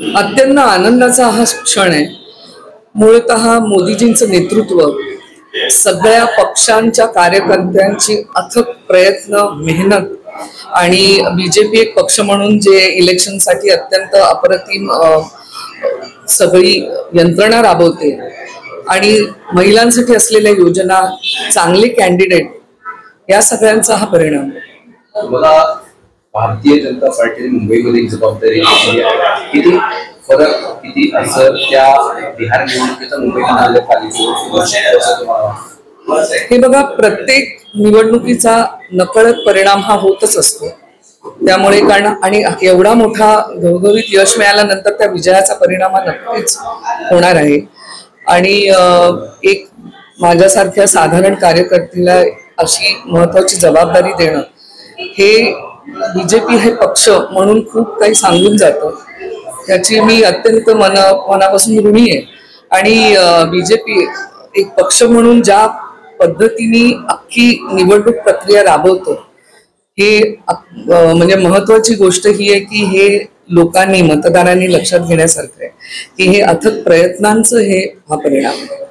अत्यंत आनंदाचा हा क्षण आहे। मूळतः मोदीजींचं नेतृत्व, सगळ्या पक्षांच्या कार्यकर्त्यांची अथक प्रयत्न, मेहनत आणि बीजेपी एक पक्ष म्हणून जे इलेक्शनसाठी अत्यंत अप्रतिम सगळी यंत्रणा राबवते आणि महिलांसाठी असलेल्या योजना, चांगले कॅन्डिडेट, या सगळ्यांचा हा परिणाम आहे। भारतीय जनता पार्टीने मुंबईमध्ये जबाबदारी घेतली आहे। किती फरक, किती असर त्या बिहार निवडणुकीचा मुंबईमध्ये हे बघा, प्रत्येक निवडणुकीचा नकळत परिणाम हा होतच असतो। त्यामुळे कारण आणि एवढा मोठा घवघवीत यश मिळाल्यानंतर त्या विजयाचा परिणाम हा नक्कीच होणार आहे। आणि एक माझ्यासारख्या साधारण कार्यकर्त्याला अशी महत्वाची जबाबदारी देणं, हे बीजेपी हे पक्ष म्हणून खूप काही सांगून जातं। त्याची मी अत्यंत मनापासून ऋणी आहे। आणि बीजेपी एक पक्ष म्हणून ज्या पद्धतीने अख्खी निवडणूक प्रक्रिया राबवतो, हे म्हणजे महत्वाची गोष्ट ही आहे की हे लोकांनी, मतदारांनी लक्षात घेण्यासारखं आहे की हे अथक प्रयत्नांचं हा परिणाम आहे।